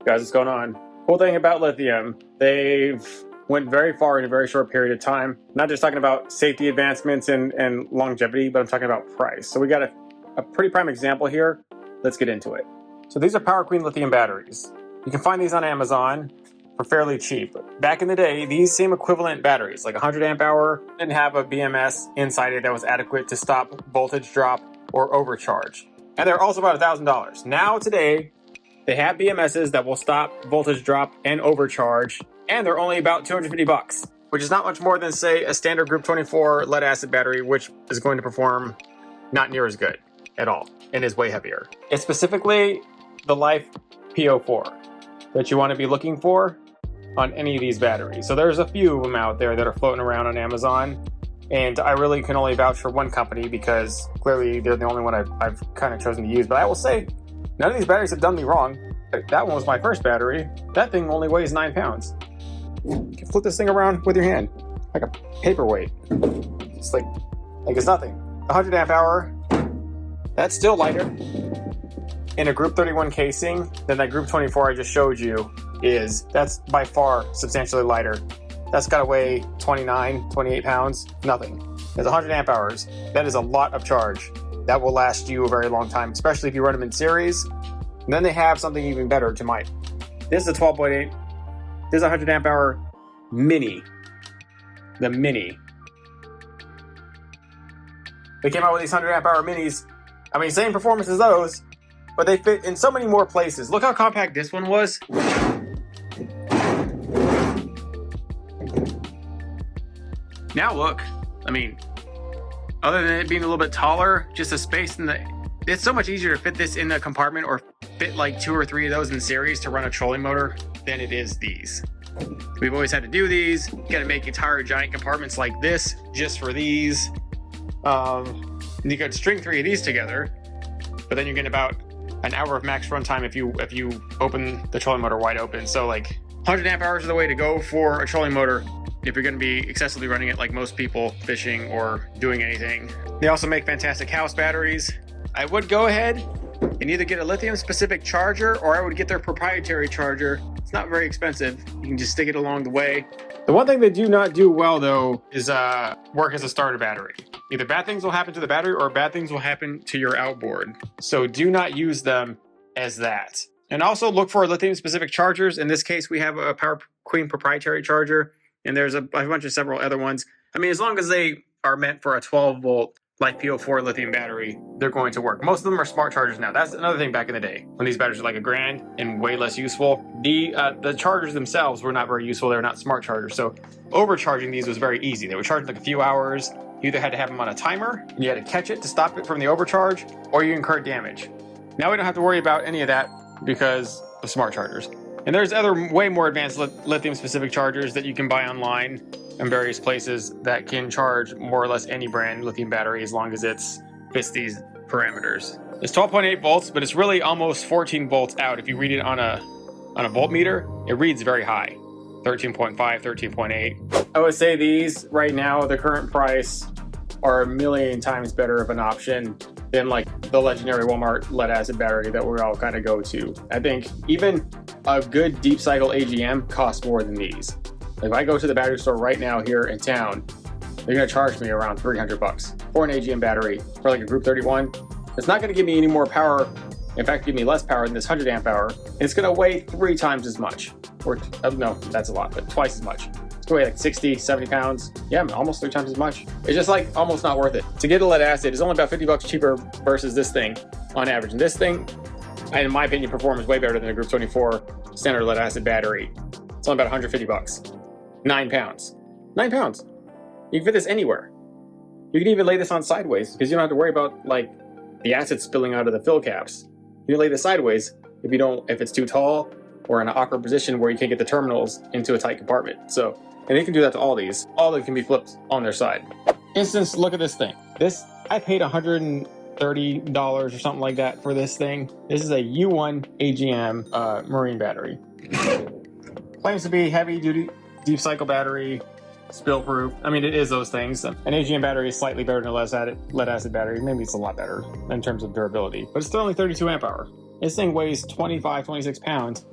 Guys, what's going on? Cool thing about lithium, they've went very far in a very short period of time. Not just talking about safety advancements and longevity, but I'm talking about price. So we got a pretty prime example here. Let's get into it. So these are Powerqueen lithium batteries. You can find these on Amazon for fairly cheap. Back in the day, these same equivalent batteries, like 100 amp hour, didn't have a BMS inside it that was adequate to stop voltage drop or overcharge. And they're also about $1,000. Now today, they have BMSs that will stop voltage drop and overcharge, and they're only about 250 bucks, which is not much more than, say, a standard Group 24 lead acid battery, which is going to perform not near as good at all and is way heavier. It's specifically the Life PO4 that you want to be looking for on any of these batteries. So there's a few of them out there that are floating around on Amazon, and I really can only vouch for one company because clearly they're the only one I've kind of chosen to use. But I will say, none of these batteries have done me wrong. That one was my first battery. That thing only weighs 9 pounds. You can flip this thing around with your hand, like a paperweight. It's like it's nothing. 100 amp hour, that's still lighter in a Group 31 casing than that Group 24 I just showed you is. That's by far substantially lighter. That's gotta weigh 29, 28 pounds, nothing. It's 100 amp hours. That is a lot of charge. That will last you a very long time, especially if you run them in series. And then they have something even better to my. This is a 12.8. This is a 100 amp hour mini. The mini. They came out with these 100 amp hour minis. I mean, same performance as those, but they fit in so many more places. Look how compact this one was. Now look, I mean, other than it being a little bit taller, just the space in the, it's so much easier to fit this in the compartment or fit like 2 or 3 of those in series to run a trolling motor than it is these. We've always had to do these. You gotta make entire giant compartments like this just for these. You could string 3 of these together, but then you're getting about an hour of max runtime if you open the trolling motor wide open. So like 100 amp hours is the way to go for a trolling motor if you're going to be excessively running it like most people fishing or doing anything. They also make fantastic house batteries. I would go ahead and either get a lithium specific charger or I would get their proprietary charger. It's not very expensive. You can just stick it along the way. The one thing they do not do well though is work as a starter battery. Either bad things will happen to the battery or bad things will happen to your outboard. So do not use them as that. And also look for lithium specific chargers. In this case, we have a Powerqueen proprietary charger. And there's a bunch of several other ones. I mean, as long as they are meant for a 12 volt Life PO4 lithium battery, they're going to work. Most of them are smart chargers now. That's another thing back in the day when these batteries were like $1,000 and way less useful. The chargers themselves were not very useful. They're not smart chargers. So overcharging these was very easy. They would charge in like a few hours. You either had to have them on a timer and you had to catch it to stop it from the overcharge, or you incurred damage. Now we don't have to worry about any of that because of smart chargers. And there's other way more advanced lithium specific chargers that you can buy online in various places that can charge more or less any brand lithium battery as long as it fits these parameters. It's 12.8 volts, but it's really almost 14 volts out. If you read it on a voltmeter, it reads very high. 13.5, 13.8. I would say these right now, the current price, are a million times better of an option than like the legendary Walmart lead acid battery that we all kind of go to. I think even a good deep cycle AGM costs more than these. If I go to the battery store right now here in town, they're gonna charge me around 300 bucks for an AGM battery for like a Group 31. It's not gonna give me any more power. In fact, give me less power than this 100 amp hour. It's gonna weigh 3 times as much. Or no, that's a lot, but twice as much. It's gonna weigh like 60, 70 pounds. Yeah, almost 3 times as much. It's just like almost not worth it. To get a lead acid is only about 50 bucks cheaper versus this thing on average. And this thing, in my opinion, performs way better than a Group 24 standard lead acid battery. It's only about 150 bucks. 9 pounds. 9 pounds. You can fit this anywhere. You can even lay this on sideways because you don't have to worry about like the acid spilling out of the fill caps. You can lay this sideways if it's too tall or in an awkward position where you can't get the terminals into a tight compartment. So, and they can do that to all these. All of them can be flipped on their side. Instance, look at this thing. I paid $130 or something like that for this thing. This is a U1 AGM marine battery. Claims to be heavy duty deep cycle battery, spill proof. I mean, it is those things. An AGM battery is slightly better than a lead acid battery. Maybe it's a lot better in terms of durability, but it's still only 32 amp hour. This thing weighs 25, 26 pounds,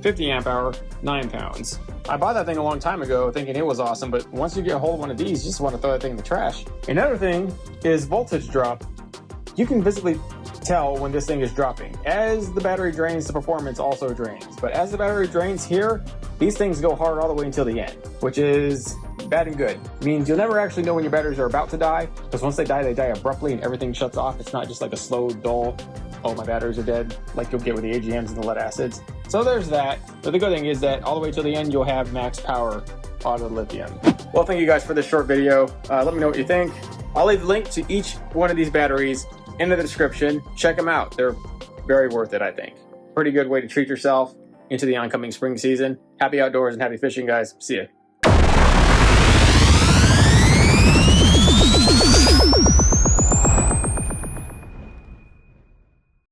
50 amp hour, 9 pounds. I bought that thing a long time ago thinking it was awesome, but once you get a hold of one of these, you just want to throw that thing in the trash. Another thing is voltage drop. You can visibly tell when this thing is dropping. As the battery drains, the performance also drains. But as the battery drains here, these things go hard all the way until the end, which is bad and good. It means you'll never actually know when your batteries are about to die, because once they die abruptly and everything shuts off. It's not just like a slow, dull, oh, my batteries are dead, like you'll get with the AGMs and the lead acids. So there's that. But the good thing is that all the way till the end, you'll have max power out of the lithium. Well, thank you guys for this short video. Let me know what you think. I'll leave the link to each one of these batteries in the description. Check them out. They're very worth it, I think. Pretty good way to treat yourself into the oncoming spring season. Happy outdoors and happy fishing, guys. See ya.